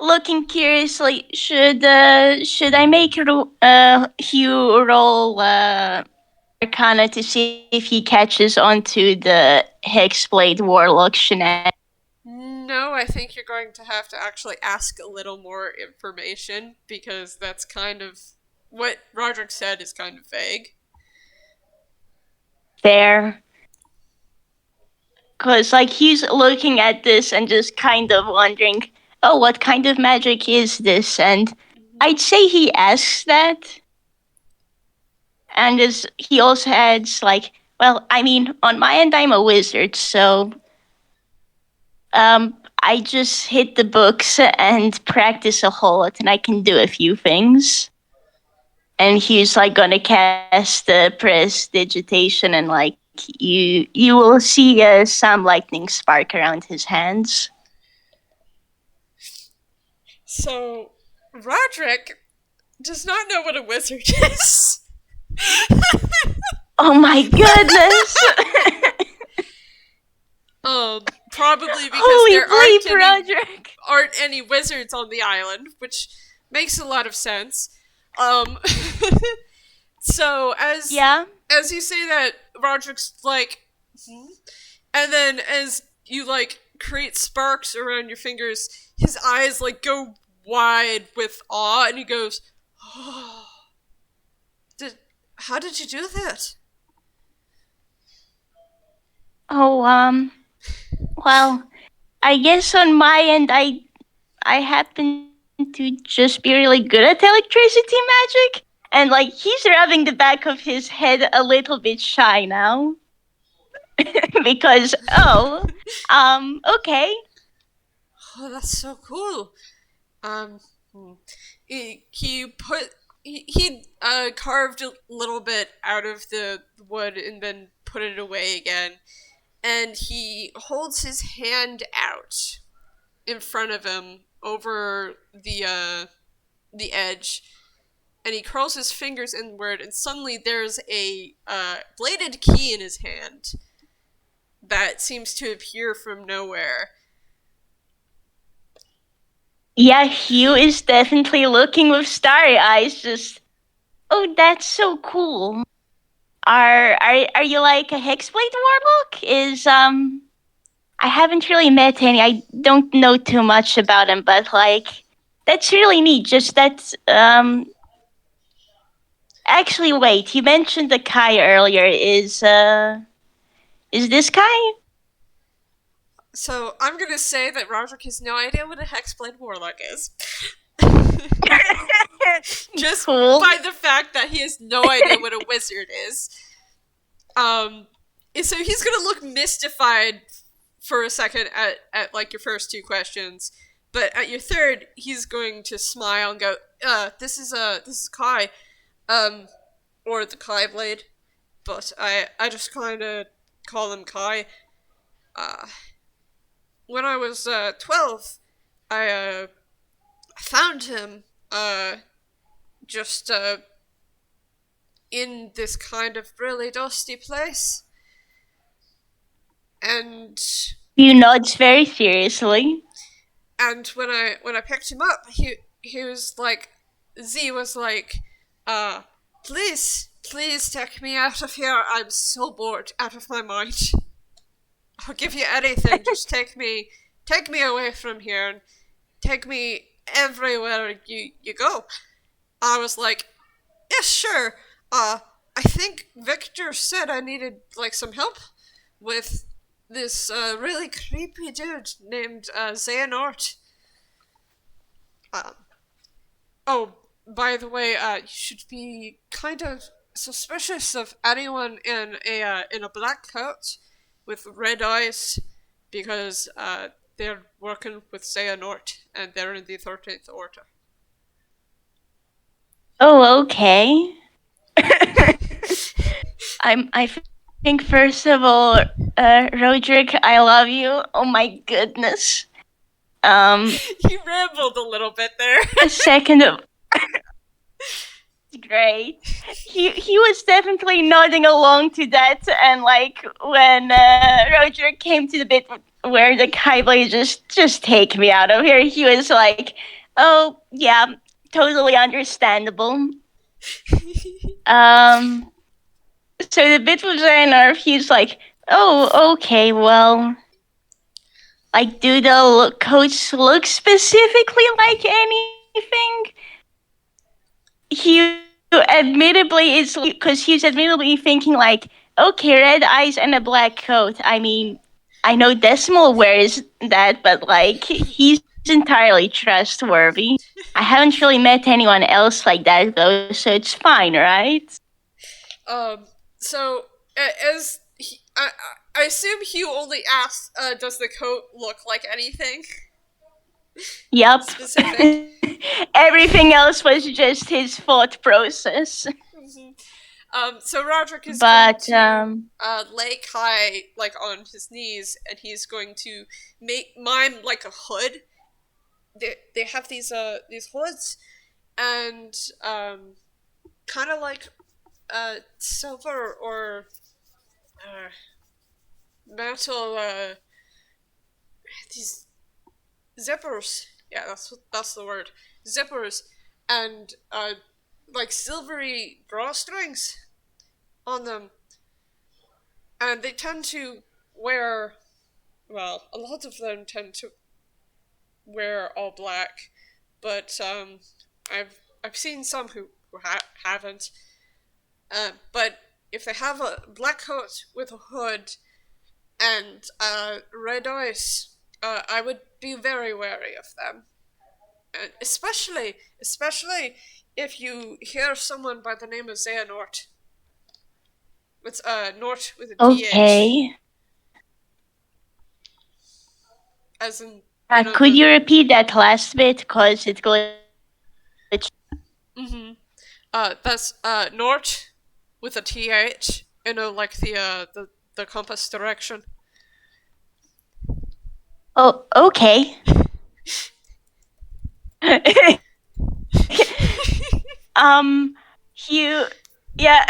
looking curiously. Should I make Hugh roll Arcana to see if he catches onto the Hexblade Warlock shenanigans? No, I think you're going to have to actually ask a little more information because that's kind of what Roderick said is kind of vague. There. Because, like, he's looking at this and just kind of wondering, oh, what kind of magic is this? And I'd say he asks that. And he also adds, like, well, I mean, on my end, I'm a wizard, so I just hit the books and practice a whole lot, and I can do a few things. And he's, like, gonna cast the prestidigitation, and, like, you will see some lightning spark around his hands. So, Roderick does not know what a wizard is. Oh my goodness! Probably because Holy there bleep, Roderick! aren't any wizards on the island, which makes a lot of sense. Um, so Yeah? as you say that, Roderick's like, and then as you like create sparks around your fingers, his eyes like go wide with awe, and he goes, "Oh, how did you do that?" Oh, well, I guess on my end, I happen to just be really good at electricity magic. And, like, he's rubbing the back of his head a little bit shy now. Because, okay. Oh, that's so cool. Um, he carved a little bit out of the wood and then put it away again, and he holds his hand out in front of him over the edge, and he curls his fingers inward, and suddenly there's a bladed key in his hand that seems to appear from nowhere. Yeah, Hugh is definitely looking with starry eyes, just, oh, that's so cool. Are you like a Hexblade Warlock? I haven't really met any. I don't know too much about him, but like That's really neat. Just that actually wait, you mentioned the Kai earlier. Is this Kai? So I'm gonna say that Roderick has no idea what a Hexblade Warlock is. Just Cool. by the fact that he has no idea what a wizard is. So he's gonna look mystified for a second at like your first two questions, but at your third, he's going to smile and go, this is Kai, or the Kai Blade, but I just kind of call him Kai. Uh, when I was 12, I found him just in this kind of really dusty place, and You nods very seriously. when I picked him up, he was like, Z was like, please take me out of here. I'm so bored out of my mind. I'll give you anything. Just take me away from here and take me everywhere you go. I was like, yeah, sure. I think Victor said I needed like some help with this really creepy dude named Xehanort. Um, oh, by the way, you should be kind of suspicious of anyone in a black coat with red eyes, because they're working with Xehanort and they're in the 13th Order. Oh, okay. I think first of all, Roderick, I love you. Oh my goodness. You rambled a little bit there. Second of great. He was definitely nodding along to that, and like when Roderick came to the bit where the Kaiblade just take me out of here, he was like, "Oh yeah, totally understandable." Um, so the bit was Xehanort, he's like, "Oh okay, well." Like, do the coats look specifically like anything? Hugh admittedly is because Hugh's admittedly thinking like, okay, red eyes and a black coat. I mean, I know Decimal wears that, but like he's entirely trustworthy. I haven't really met anyone else like that though, so it's fine, right? So as I assume Hugh only asked, does the coat look like anything Yep. specific? Everything else was just his thought process. So Roderick is But going to lay Kai like on his knees, and he's going to mime like a hood. They have these hoods, and kind of like silver or metal these zippers. Yeah, that's the word. Zippers and like silvery drawstrings on them, and they tend to wear. Well, a lot of them tend to wear all black, but I've seen some who haven't. But if they have a black coat with a hood and red eyes, I would be very wary of them. And especially if you hear someone by the name of Xehanort. It's Nort with a TH. okay. As in, Could you repeat that last bit? Cause it glitched. Mm-hmm. That's Nort with a TH. Like the compass direction. Oh, okay. Hugh. Yeah.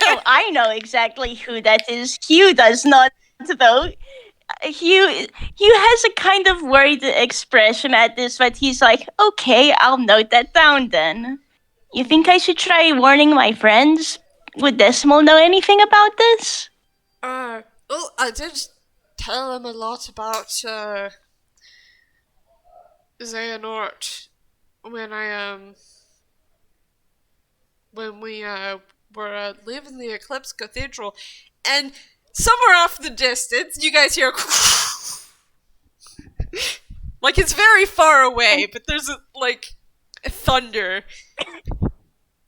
Oh, I know exactly who that is. Hugh does not, though. Hugh has a kind of worried expression at this, but he's like, okay, I'll note that down then. You think I should try warning my friends? Would Decimal know anything about this? Well, I did tell him a lot about Xehanort. when I when we were leaving the Eclipse Cathedral, and somewhere off in the distance, you guys hear like it's very far away, but there's like thunder,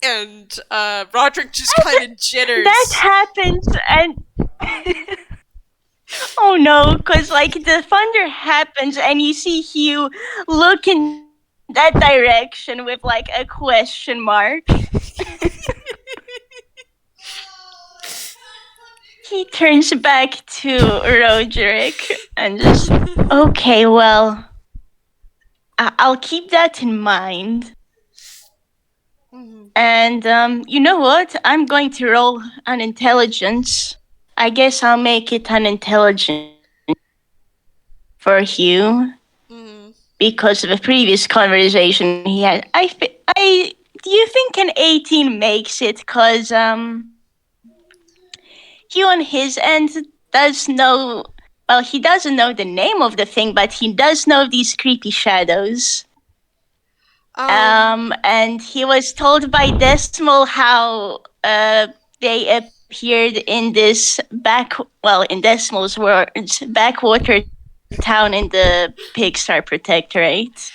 and Roderick just kind of jitters. That happens, and oh no, because like the thunder happens, and you see Hugh look in that direction with like a question mark. He turns back to Roderick and just, okay, well, I'll keep that in mind. And you know what? I'm going to roll an intelligence. I guess I'll make it an intelligence for Hugh because of a previous conversation he had. Do you think an 18 makes it? Because Hugh on his end does know. Well, he doesn't know the name of the thing, but he does know these creepy shadows. And he was told by Decimal how they appeared in this in Decimal's words, backwater town in the Pixar Protectorate.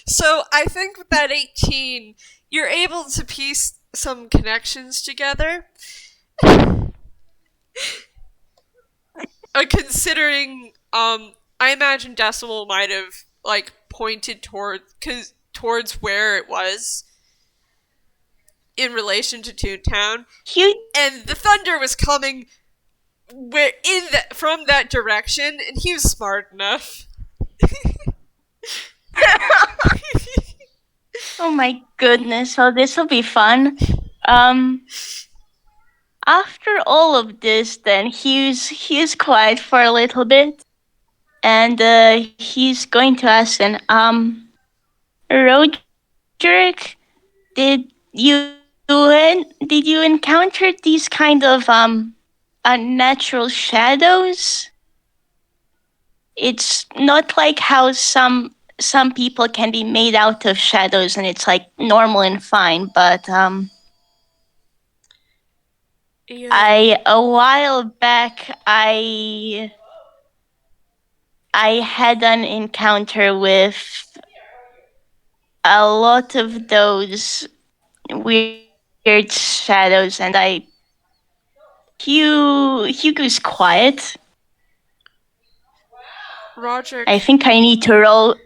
So I think with that 18, you're able to piece some connections together. Considering, I imagine Decimal might have like pointed towards where it was in relation to Toontown, and the thunder was coming from that direction, and he was smart enough. Oh my goodness! So this will be fun. After all of this, then Hugh's quiet for a little bit, and he's going to ask then, Roderick, did you encounter these kind of unnatural shadows? It's not like how some people can be made out of shadows and it's like normal and fine, but a while back I had an encounter with a lot of those weird shadows, and Hugh goes quiet. Roderick, I think I need to roll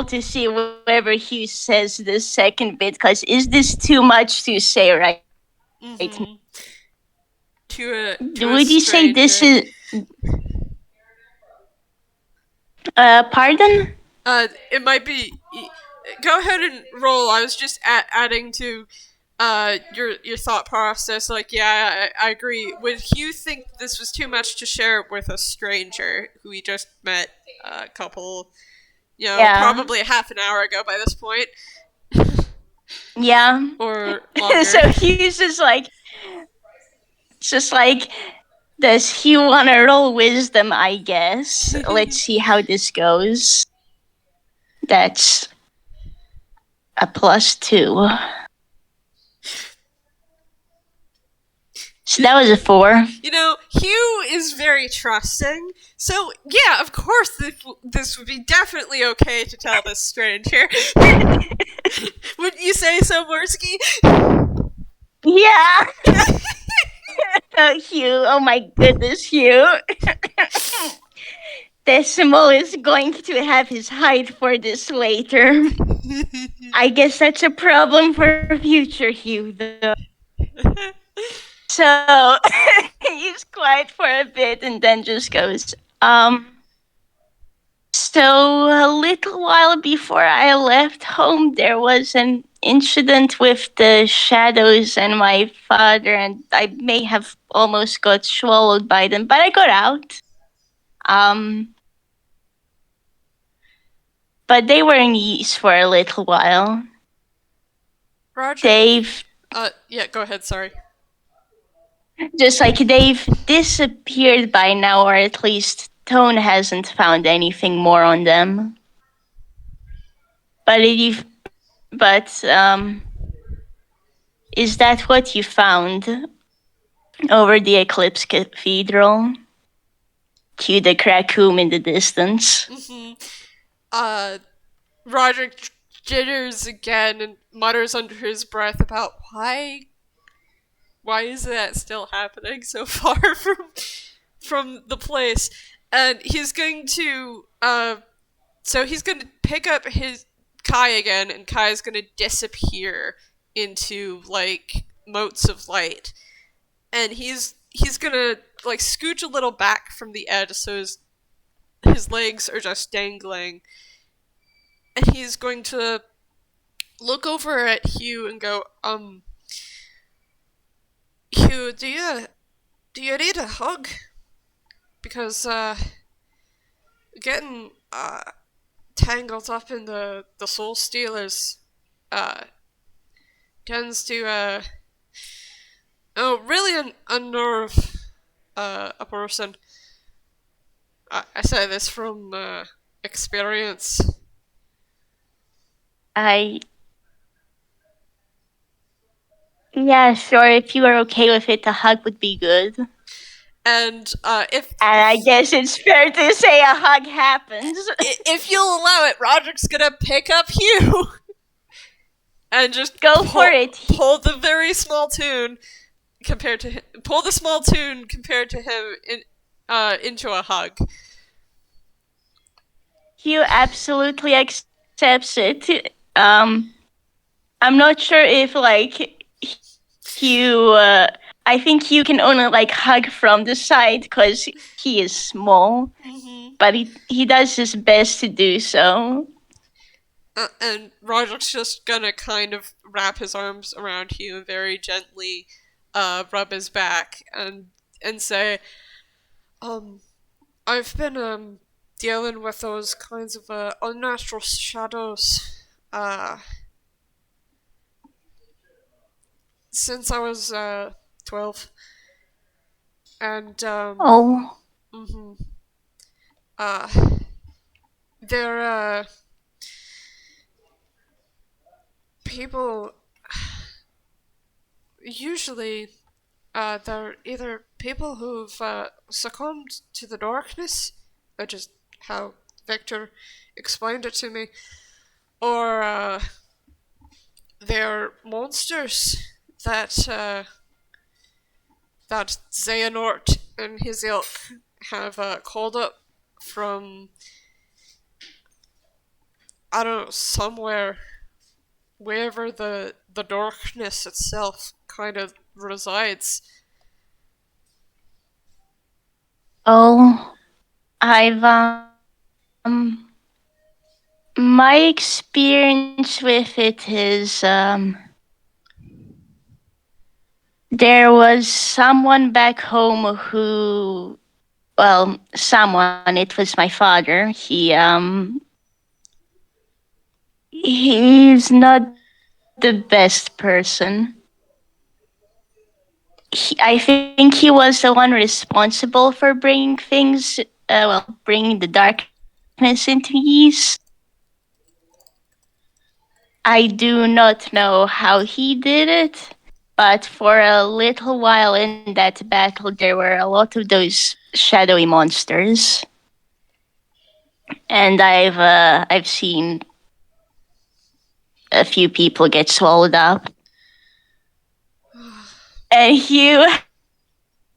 to see whether Hugh says the second bit, because is this too much to say right? Would you say this is pardon? It might be. Go ahead and roll. I was just adding to your thought process. Like, yeah, I agree. Would Hugh think this was too much to share with a stranger who he just met a couple, probably half an hour ago by this point? Yeah. Or longer. So Hugh's just like, does he want to roll wisdom, I guess? Let's see how this goes. That's a +2. So that was a 4. Hugh is very trusting. So, yeah, of course this would be definitely okay to tell this stranger. Wouldn't you say so, Morski? Yeah. Oh, Hugh. Oh my goodness, Hugh. Decimal is going to have his hide for this later. I guess that's a problem for future Hugh, though. So he's quiet for a bit and then just goes, so a little while before I left home, there was an incident with the shadows and my father, and I may have almost got swallowed by them, but I got out. But they were in use for a little while. Roger. Yeah, go ahead, sorry. Just like they've disappeared by now, or at least Tone hasn't found anything more on them. Okay. So, Hugh is quiet for a bit and then just goes, so a little while before I left home, there was an incident with the shadows and my father, and I may have almost got swallowed by them, but I got out. But they were in use for a little while. They've disappeared by now, or at least Tone hasn't found anything more on them. But but is that what you found over the Eclipse Cathedral? To the Krakoom in the distance. Mm-hmm. Uh, Roderick jitters again and mutters under his breath about why is that still happening so far from the place, and he's going to he's going to pick up his Kai again, and Kai is going to disappear into like motes of light, and he's going to like scooch a little back from the edge so his legs are just dangling, and he's going to look over at Hugh and go, Hugh, do you need a hug? Because getting tangled up in the Soul Stealers uh tends to really unnerve a person. I say this from experience. I Yeah, sure. If you are okay with it, a hug would be good. And if And I guess it's fair to say a hug happens. if you'll allow it, Roderick's gonna pick up Hugh and just Go for it. Pull the very small tune compared to him. Pull the small tune compared to him into a hug. Hugh absolutely accepts it. I'm not sure if like Hugh. I think Hugh can only like hug from the side because he is small, but he does his best to do so. And Roderick's just gonna kind of wrap his arms around Hugh and very gently rub his back and say, I've been dealing with those kinds of unnatural shadows since I was 12. And Oh, uh they're people usually they're either people who've succumbed to the darkness, which is how Victor explained it to me, or they're monsters that that Xehanort and his ilk have called up from, I don't know, somewhere, wherever the darkness itself kind of resides. oh, I've my experience with it is there was someone back home who, well, someone, it was my father. He's not the best person. I think he was the one responsible for bringing things, bringing the darkness into Ys. I do not know how he did it, but for a little while in that battle, there were a lot of those shadowy monsters, and I've seen a few people get swallowed up. And Hugh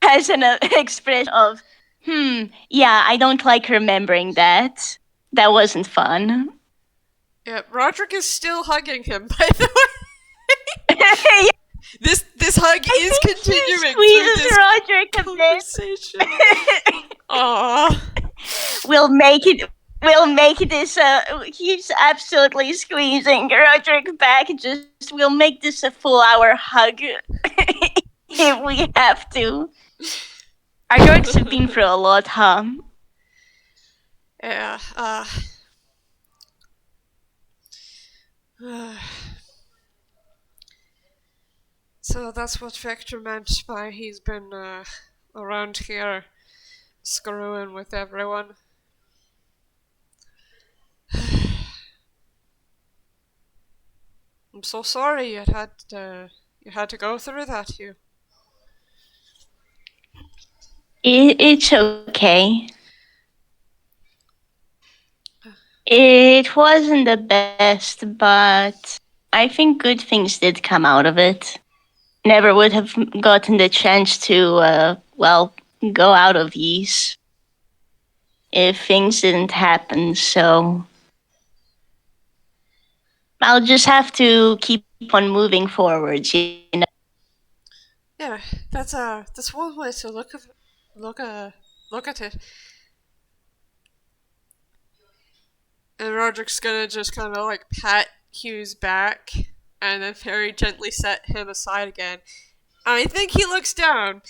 has an expression of, yeah, I don't like remembering that. That wasn't fun. Yeah, Roderick is still hugging him, by the way. This hug is continuing through this Roderick conversation. Aww. We'll make this he's absolutely squeezing Roderick back. We'll make this a full hour hug if we have to. Our dorks have been through a lot, huh? Yeah, so that's what Victor meant by he's been around here screwing with everyone. I'm so sorry you had to go through that, Hugh. It's okay. It wasn't the best, but I think good things did come out of it. Never would have gotten the chance to, go out of these if things didn't happen, so I'll just have to keep on moving forwards, you know. Yeah, that's one way to look at it. And Roderick's gonna just kind of like pat Hugh's back and then very gently set him aside again. I think he looks down,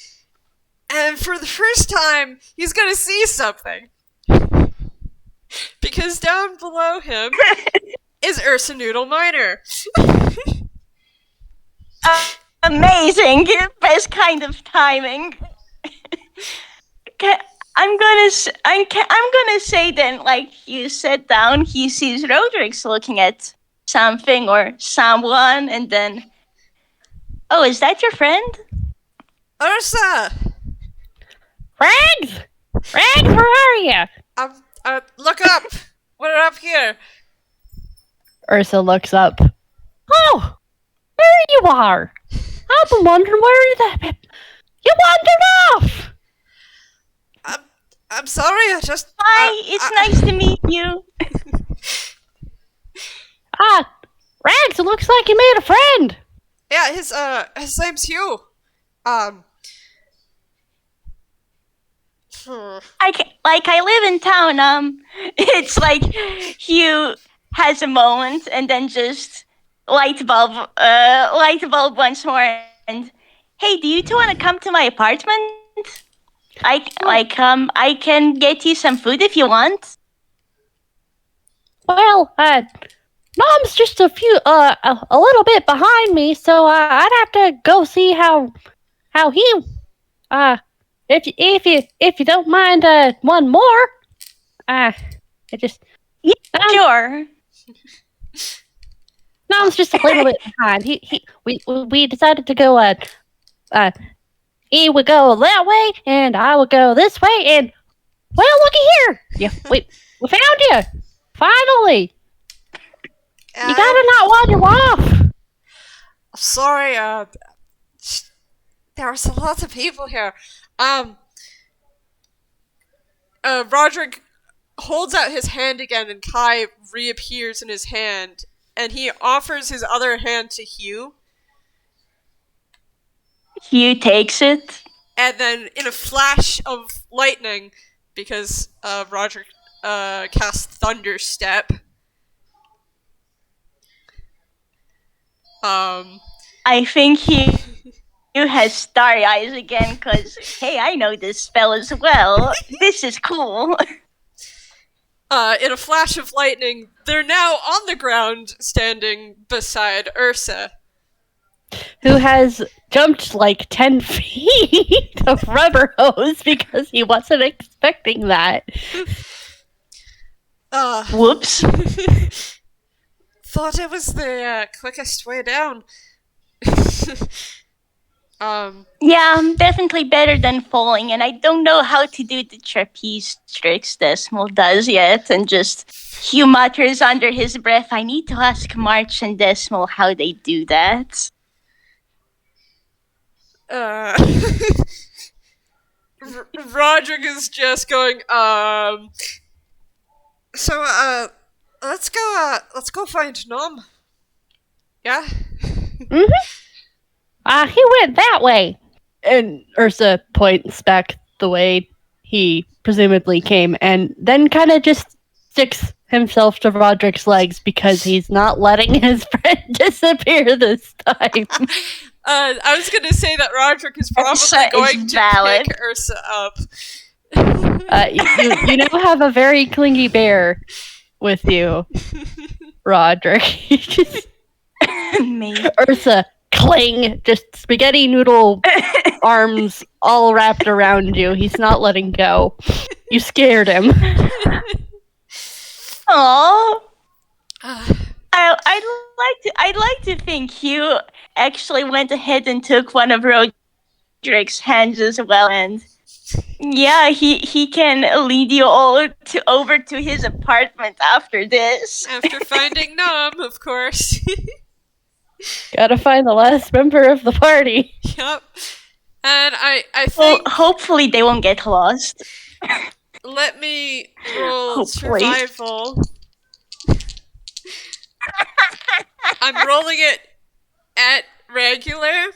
and for the first time, he's gonna see something. Because down below him is Ursa Noodle Minor. Amazing! Best kind of timing. I'm gonna say then, like, you sit down, he sees Roderick's looking at something or someone, and then, oh, is that your friend? Ursa! Rags! Rags, where are you? Look up! We're up here! Ursa looks up. Oh, there you are. I've been wondering where you wandered off. I'm sorry, Hi, it's nice to meet you. Rags, it looks like you made a friend. Yeah, his name's Hugh. I live in town. It's like Hugh has a moment and then just light bulb once more. And hey, do you two want to come to my apartment? I can get you some food if you want. Well, Mom's just a little bit behind me, so I'd have to go see how he, if you don't mind, one more. Sure. Mom's just a little bit behind. We decided to go. He would go that way, and I would go this way, and well, looky here. Yeah, we found you finally. You gotta not wander off. Sorry, there's a lot of people here. Roderick holds out his hand again, and Kai reappears in his hand, and he offers his other hand to Hugh. Hugh takes it. And then, in a flash of lightning, because Roderick casts Thunder Step, I think Hugh has starry eyes again, because, hey, I know this spell as well. This is cool. In a flash of lightning, they're now on the ground, standing beside Ursa. Who has jumped like 10 feet of rubber hose because he wasn't expecting that. Whoops. Thought it was the quickest way down. Yeah, I'm definitely better than falling, and I don't know how to do the trapeze tricks Decimal does yet, and just Hugh mutters under his breath, I need to ask March and Decimal how they do that. Roderick is just going, so, let's go find Nom. Yeah? Mm-hmm. He went that way. And Ursa points back the way he presumably came, and then kind of just sticks himself to Roderick's legs because he's not letting his friend disappear this time. I was gonna say that Roderick is probably going to pick Ursa up. You now have a very clingy bear with you, Roderick. Ursa, cling, just spaghetti noodle arms all wrapped around you. He's not letting go. You scared him. Aww. I'd like I'd like to think Hugh actually went ahead and took one of Roderick's hands as well, and yeah, he can lead you all over to his apartment after this. After finding Nom, of course. Gotta find the last member of the party. Yep. And I Well, think hopefully they won't get lost. let me roll Hopefully. survival. I'm rolling it at regular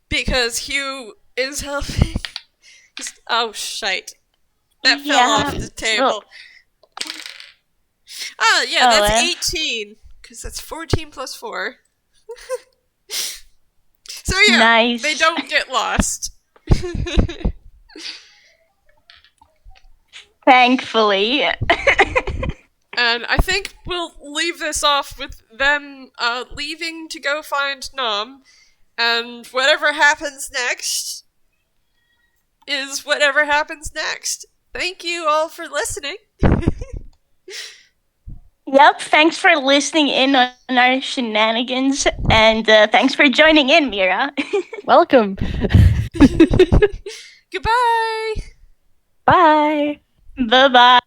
because Hugh is helping. Oh shite. That fell off the table. Oh yeah, that's 18. Because that's 14 plus 4. So yeah, Nice. they don't get lost. Thankfully. And I think we'll leave this off with them leaving to go find Nom, and whatever happens next is whatever happens next. Thank you all for listening. Yep, thanks for listening in on our shenanigans, and thanks for joining in, Mira. Welcome. Goodbye! Bye. Bye-bye.